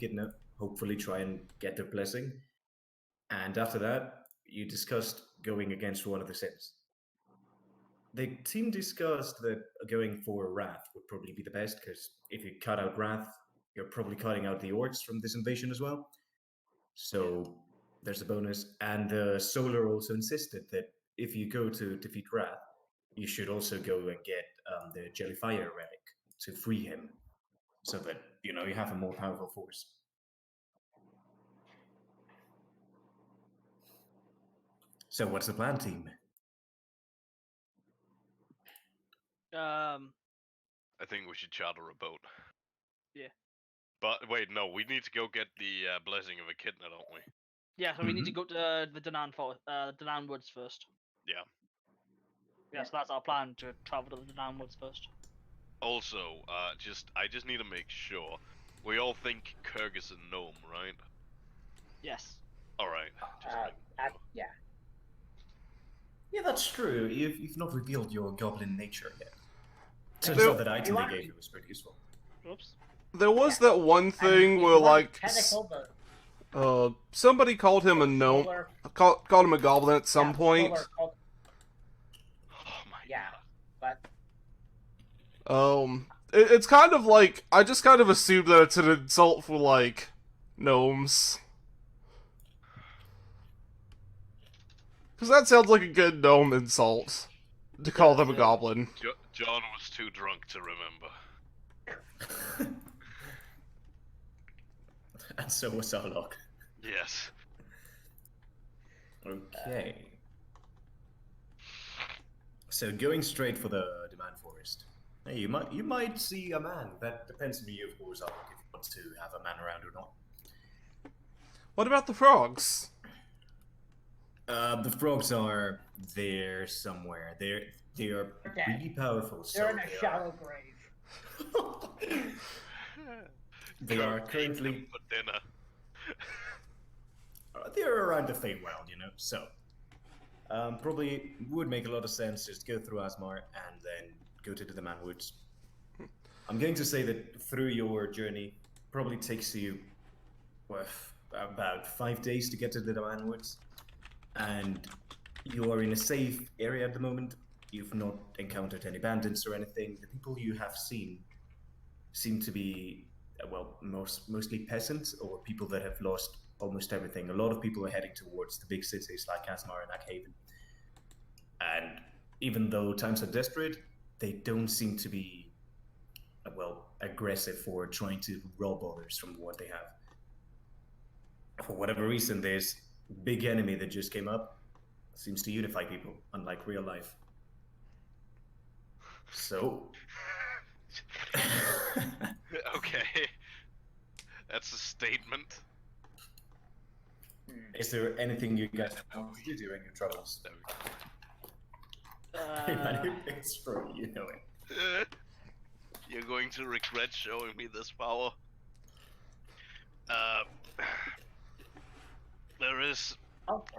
Echidna, hopefully try and get their blessing. And after that, you discussed going against one of the sins. The team discussed that going for Wrath would probably be the best, because if you cut out Wrath, you're probably cutting out the orcs from this invasion as well. So there's a bonus. And the Solar also insisted that if you go to defeat Wrath, you should also go and get the Jellyfire relic to free him, so that you have a more powerful force. So what's the plan, team? I think we should charter a boat. Yeah. But wait, no, we need to go get the blessing of Echidna, don't we? Yeah, so we need to go to the Danan Woods first. Yeah. Yes, that's our plan, to travel to the Danan Woods first. Also, I just need to make sure. We all think Kurg is a gnome, right? Yes. Alright. Yeah. Yeah, that's true. You've not revealed your goblin nature yet. Turns There- out that item they gave you was pretty useful. Oops. There was that one thing where, like, Technical, but somebody called him a gnome, called him a goblin at some point. Oh my god. But It's kind of like, I just kind of assumed that it's an insult for, like, gnomes. Because that sounds like a good gnome insult, to call them a goblin. John was too drunk to remember. And so was Sarlocke. Yes. Okay. So going straight for the Demand Forest. Hey, you might see a man. That depends on you, of course, if you want to have a man around or not. What about the frogs? The frogs are there somewhere. They are really powerful. They're in a shallow grave. They are currently for dinner. They're around the Feywild, So, probably would make a lot of sense just go through Asmar and then go to the Daman Woods. I'm going to say that through your journey probably takes you about 5 days to get to the Daman Woods, and you are in a safe area at the moment. You've not encountered any bandits or anything. The people you have seen seem to be mostly peasants or people that have lost almost everything. A lot of people are heading towards the big cities like Asmar and Ackhaven. And even though times are desperate, they don't seem to be, aggressive for trying to rob others from what they have. For whatever reason, this big enemy that just came up seems to unify people, unlike real life. So... Okay. That's a statement. Is there anything you guys want to do during your travels? It's for you know it. You're going to regret showing me this power. There is... Fuck.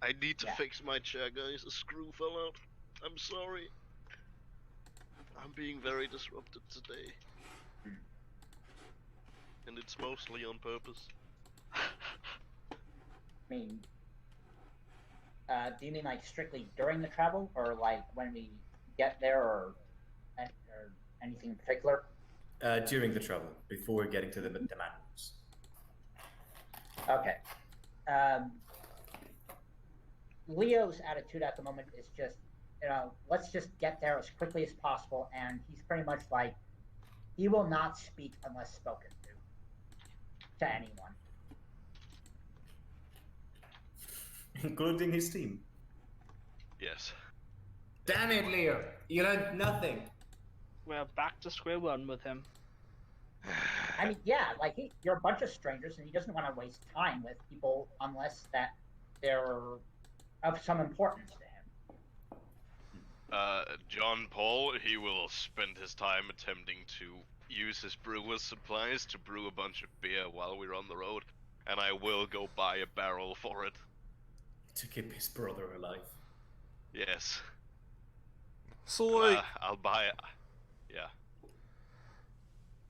I need to fix my chair, guys. A screw fell out. I'm sorry. I'm being very disrupted today. And it's mostly on purpose. I mean, do you mean like strictly during the travel, or like when we get there, or anything in particular? During the travel, before getting to the mountains. Okay. Leo's attitude at the moment is just, let's just get there as quickly as possible, and he's pretty much like, he will not speak unless spoken to anyone. Including his team. Yes. Damn it, Leo! You learned nothing! We're back to square one with him. I mean, yeah, like, you're a bunch of strangers, and he doesn't want to waste time with people unless that they're of some importance to him. John Paul, he will spend his time attempting to use his brewer's supplies to brew a bunch of beer while we're on the road, and I will go buy a barrel for it. To keep his brother alive. Yes. So, like... I'll buy it. Yeah.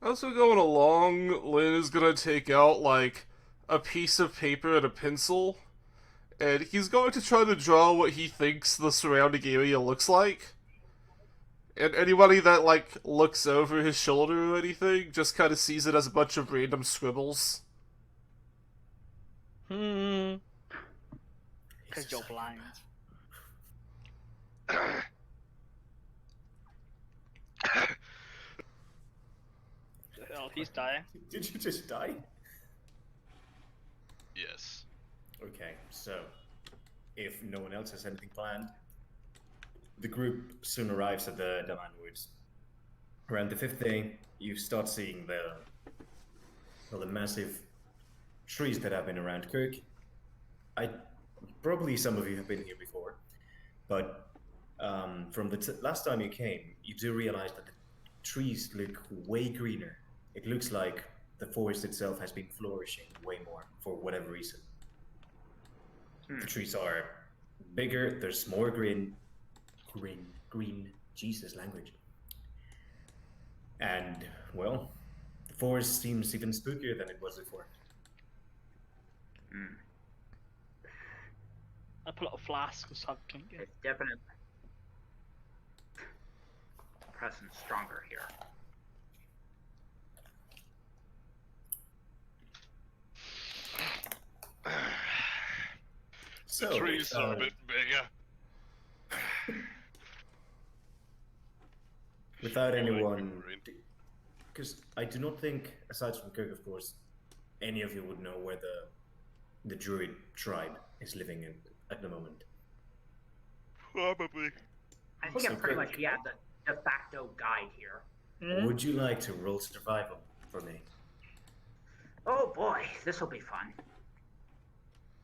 As we're going along, Lynn is gonna take out, like, a piece of paper and a pencil, and he's going to try to draw what he thinks the surrounding area looks like. And anybody that, like, looks over his shoulder or anything just kind of sees it as a bunch of random scribbles. Because you're blind. Oh, he's dying. Did you just die? Yes. Okay, so if no one else has anything planned, the group soon arrives at the Daman Woods. Around the 5th day, you start seeing the massive trees that have been around Kirk. Probably some of you have been here before, but from the last time you came, you do realize that the trees look way greener. It looks like the forest itself has been flourishing way more for whatever reason. The trees are bigger, there's more green, Jesus language. And, well, the forest seems even spookier than it was before. I pull out a flask or something. It's definitely presence stronger here. So, The trees are a bit bigger. without More like anyone, green. because I do not think, aside from Kirk, of course, any of you would know where the Druid tribe is living in at the moment. Probably. I think So I'm pretty Kirk- much the de facto guide here. Would you like to roll survival for me? Oh boy, this will be fun.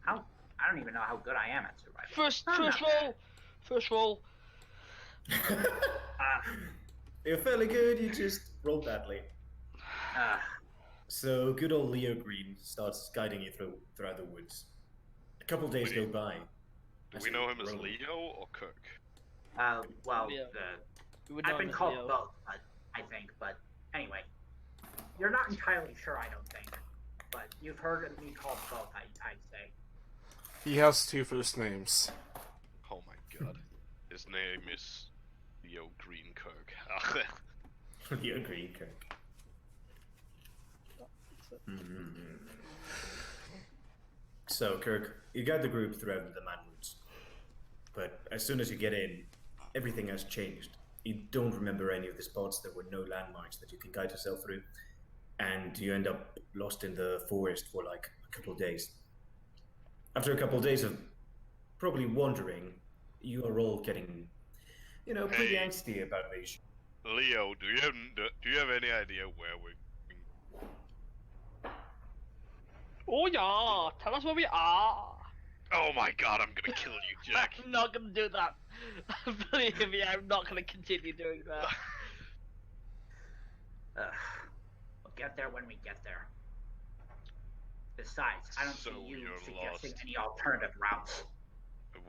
I don't even know how good I am at survival. First I'm not roll. First roll. You're fairly good, you just rolled badly. bad. So good old Leo Green starts guiding you throughout the woods. A couple days go by. Do as we you know him as roll. Leo or Kirk? Well, Leo. We would I've know been him as called Leo. both, I think. But anyway, you're not entirely sure, I don't think. But you've heard of me called both, I'd say. He has 2 first names. Oh my god. His name is Leo Greenkirk. Leo Green, Kirk. Mm-hmm. So, Kirk, you guide the group throughout the Manwoods. But as soon as you get in, everything has changed. You don't remember any of the spots, there were no landmarks that you can guide yourself through. And you end up lost in the forest for like a couple of days. After a couple of days of probably wandering, you are all getting, pretty Hey. angsty about the issue. Leo, do you have any idea where we're going? Oh yeah, tell us where we are. Oh my god, I'm gonna kill you, Jack. I'm not gonna do that. Believe me, I'm not gonna continue doing that. We'll get there when we get there. Besides, I don't So see you you're suggesting lost. any alternative routes.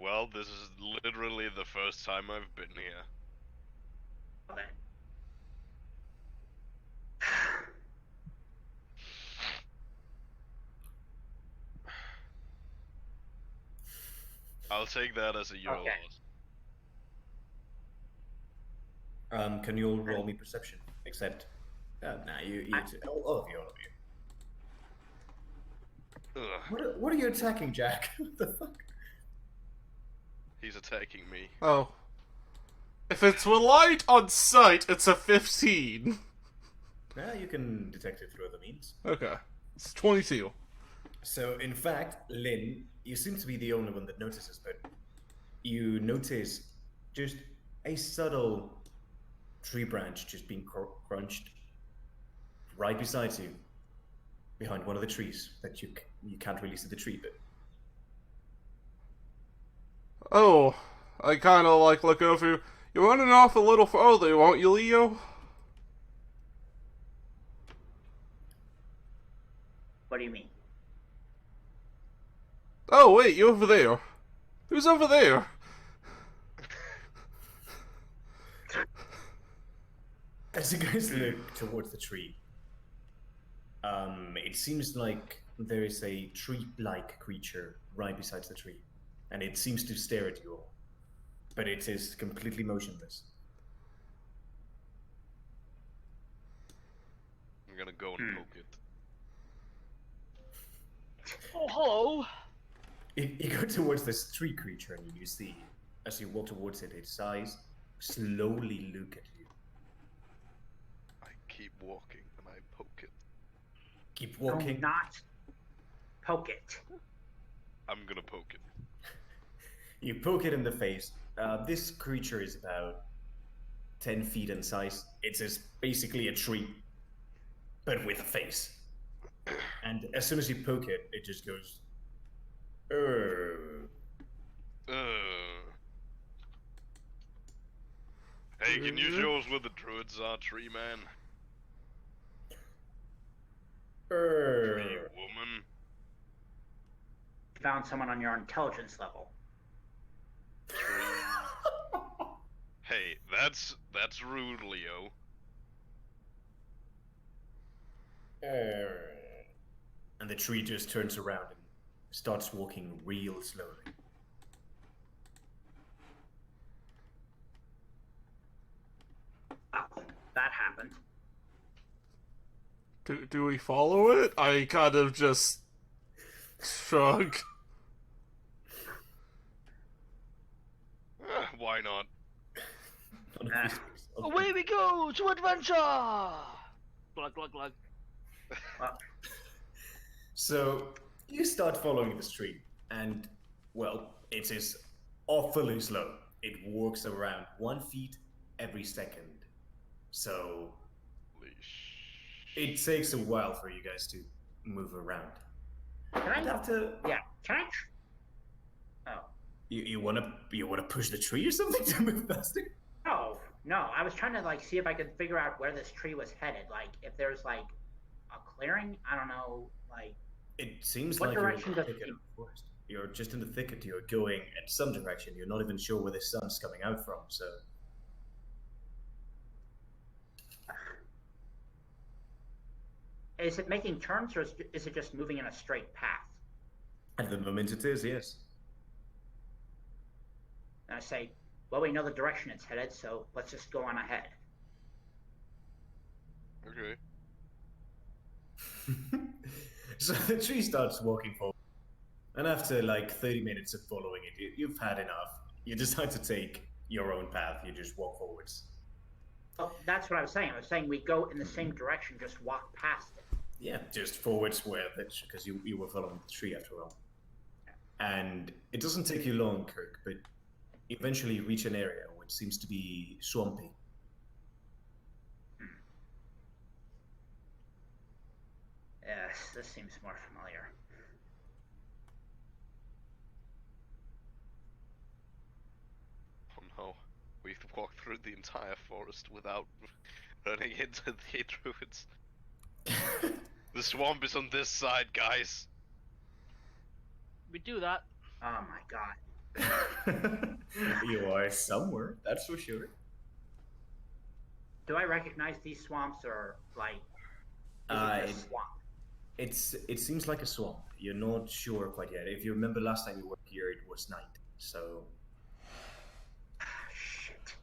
Well, this is literally the first time I've been here. Well, then. I'll take that as a you're Okay. lost. Can you all roll me perception? Except, you all of you. Ugh, What are you attacking, Jack? What the fuck? he's attacking me. Oh. If it's relied on sight, it's a 15. You can detect it through other means. Okay. It's 22. So, in fact, Lynn, you seem to be the only one that notices, but you notice just a subtle tree branch just being crunched right beside you, behind one of the trees that you can't really see the tree, but Oh, I kind of like look over. You're running off a little further, won't you, Leo? What do you mean? Oh, wait, you're over there. Who's over there? as you guys look towards the tree, It seems like there is a tree-like creature right beside the tree, and it seems to stare at you all. But it is completely motionless. I'm gonna go and poke it. Oh, hello. You go towards this tree creature, and you see, as you walk towards it, its eyes slowly look at you. I keep walking and I poke it. Keep Do walking. not poke it. I'm gonna poke it. You poke it in the face. This creature is about 10 feet in size. It's basically a tree, but with a face. And as soon as you poke it, it just goes. Hey, can you show us where the druids are, tree man? Tree woman? Found someone on your intelligence level. Hey, that's rude, Leo. And the tree just turns around and starts walking real slowly. Oh, that happened. Do we follow it? I kind of just shrug. Why not? Away we go to adventure! Glug, glug, glug. So you start following the stream, and well, it is awfully slow. It walks around 1 foot every second. So it takes a while for you guys to move around. Can I? After Yeah. Can I? Oh. you wanna push the tree or something to move faster? No. I was trying to like see if I could figure out where this tree was headed. Like, if there's like a clearing. I don't know. Like, It seems what like you're in direction the does thicket it? of the forest. You're just in the thicket. You're going in some direction. You're not even sure where the sun's coming out from. So is it making turns, or is it just moving in a straight path? at the moment, it is, yes. And I say, well, we know the direction it's headed, so let's just go on ahead. Okay. So the tree starts walking forward, and after like 30 minutes of following it, you've had enough. You decide to take your own path. You just walk forwards. Oh, that's what I was saying. I was saying we go in the same direction, just walk past it. Yeah, just forwards where because you were following the tree after all. And it doesn't take you long, Kirk, but eventually you reach an area which seems to be swampy. Yes, this seems more familiar. Oh no. We've walked through the entire forest without running into the druids. The swamp is on this side, guys. We do that. Oh my god. You are somewhere, that's for sure. Do I recognize these swamps, or like is it just swamp? It seems like a swamp. You're not sure quite yet. If you remember last time you were here, it was night. So Shit.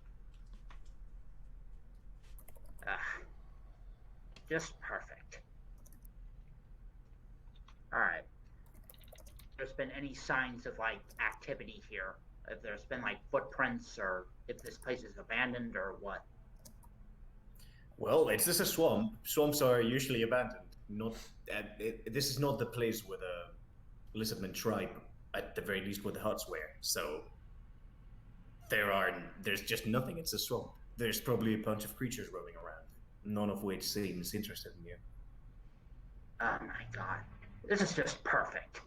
Just perfect. Alright. There's been any signs of like activity here? If there's been like footprints, or if this place is abandoned, or what? well, it's just a swamp. Swamps are usually abandoned. Not this is not the place where the Lizardman tribe, at the very least, where the huts were. So there's just nothing. It's a swamp. There's probably a bunch of creatures roaming around, none of which seems interested in you. Oh my god. This is just perfect.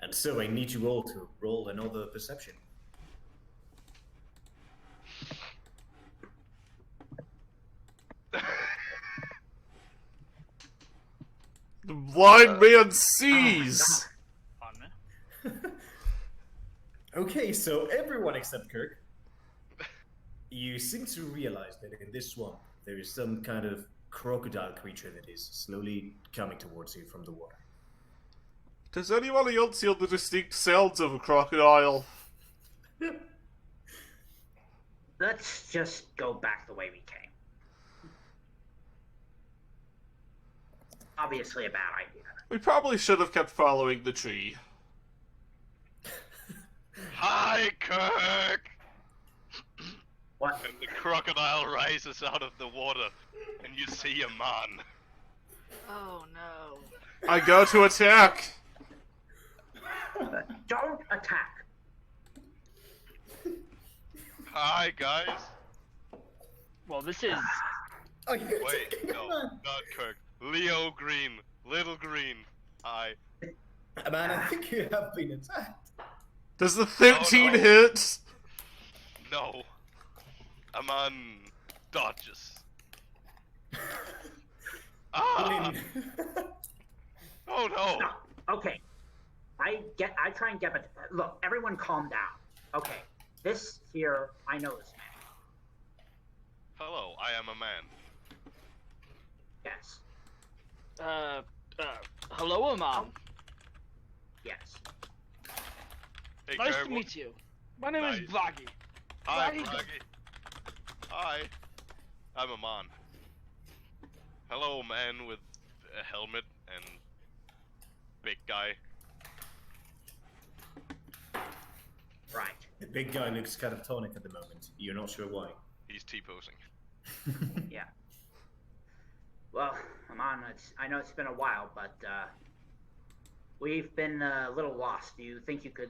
And so I need you all to roll another perception. The blind man sees! Fun, man. Okay, so everyone except Kirk. You seem to realize that in this swamp there is some kind of crocodile creature that is slowly coming towards you from the water. Does anybody else hear the distinct sounds of a crocodile? Let's just go back the way we came. Obviously a bad idea. We probably should have kept following the tree. Hi, Kirk! What? And the crocodile rises out of the water, and you see a man. Oh no. I go to attack! Don't attack. Hi, guys. Well, this is. Oh, you're Wait, attacking no, a man. not Kirk. Leo Green, Little Green. Hi. Man, I think you have been attacked. Does the 13 Oh, no. hit? No. A man dodges. Ah! Oh no! No. Okay. I try and get, but look, everyone calm down. Okay. This here, I know this man. Hello, I am a man. Yes. Hello, Amon. Yes. Hey, Nice Kirk, to meet you. My name is Nice. Bloggy. Hi, Bloggy. Bloggy. Hi. I'm a man. Hello, man with a helmet and big guy. Right. The big guy looks catatonic at the moment. You're not sure why. He's T-posing. Yeah. Well, Amon, I know it's been a while, but we've been a little lost. Do you think you could,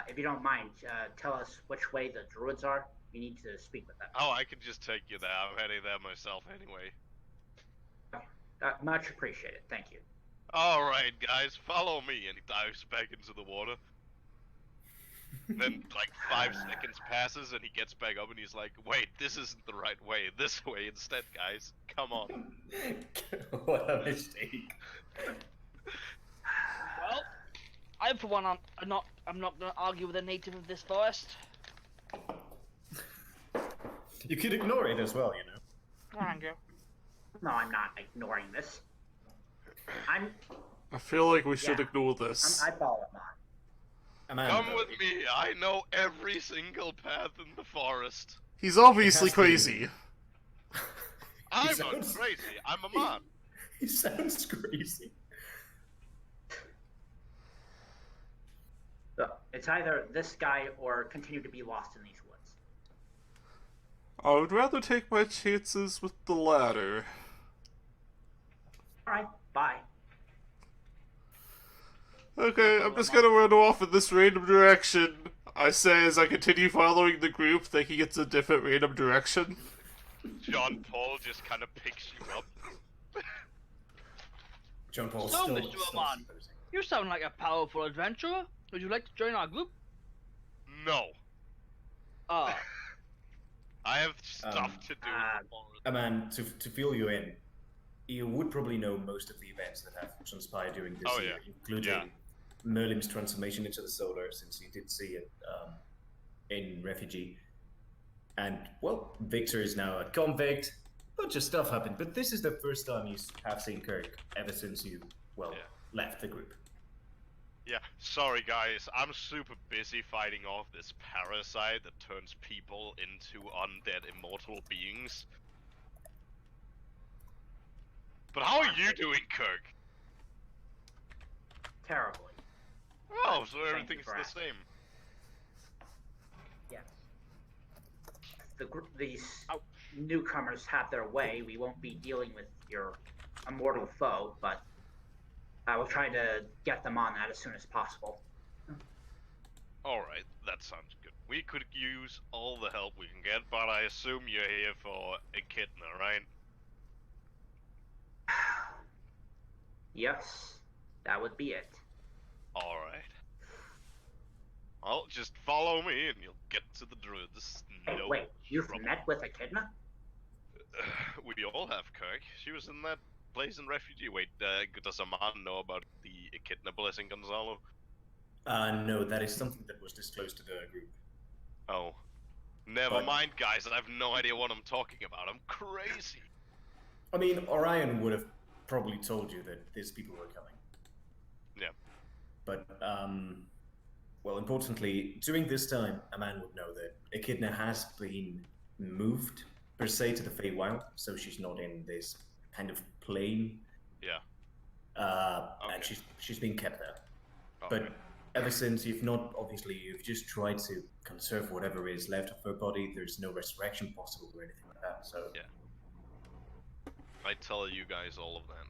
if you don't mind, tell us which way the druids are? We need to speak with them. Oh, I could just take you there. I'm heading there myself anyway. Much appreciated. Thank you. Alright, guys, follow me. And he dives back into the water. Then, like, 5 seconds passes and he gets back up and he's like, wait, this isn't the right way. This way instead, guys. Come on. What a mistake. Well, I for one, I'm not going to argue with a native of this forest. You could ignore it as well, you know. Thank you. No, I'm not ignoring this. I feel like we should Yeah. ignore this. I follow Amon. Amanda, Come with me. I know every single path in the forest. He's obviously It has to be. crazy. I'm not sounds- crazy. I'm a man. He sounds crazy. Look, it's either this guy or continue to be lost in these woods. I would rather take my chances with the latter. All right, bye. Okay, I'm just gonna run off in this random direction. I say as I continue following the group, thinking it's a different random direction. John Paul just kind of picks you up. John Paul So, still Mr. Amon. supposing. You sound like a powerful adventurer. Would you like to join our group? No. Ah, I have stuff to do in the forest. Man, to fill you in, you would probably know most of the events that have transpired during this Oh, year, yeah. including Yeah. Merlim's transformation into the Solar, since you did see it in Refugee. And, well, Victor is now a convict. A bunch of stuff happened, but this is the first time you have seen Kirk ever since you, well, Yeah. left the group. Yeah, sorry guys, I'm super busy fighting off this parasite that turns people into undead immortal beings. But how are you doing, Kirk? Terribly. Oh, so Thank you everything's for the asking. same. Yes. These newcomers have their way. We won't be dealing with your immortal foe, but I will try to get them on that as soon as possible. Alright, that sounds good. We could use all the help we can get, but I assume you're here for Echidna, right? Yes, that would be it. Alright. Well, just follow me and you'll get to the druids. Hey, No wait, you've trouble. met with Echidna? We all have, Kirk. She was in that place in Refugee. Wait, does Aman know about the Echidna blessing, Gonzalo? No, that is something that was disclosed to the group. Oh. Never But- mind, guys. I have no idea what I'm talking about. I'm crazy. I mean, Orion would have probably told you that these people were coming. Yeah. But, well, importantly, during this time, a man would know that Echidna has been moved, per se, to the Feywild, so she's not in this kind of plane. Yeah. And Okay. she's been kept there. Okay. But ever since, you've just tried to conserve whatever is left of her body. There's no resurrection possible or anything like that, so... Yeah. I tell you guys all of that.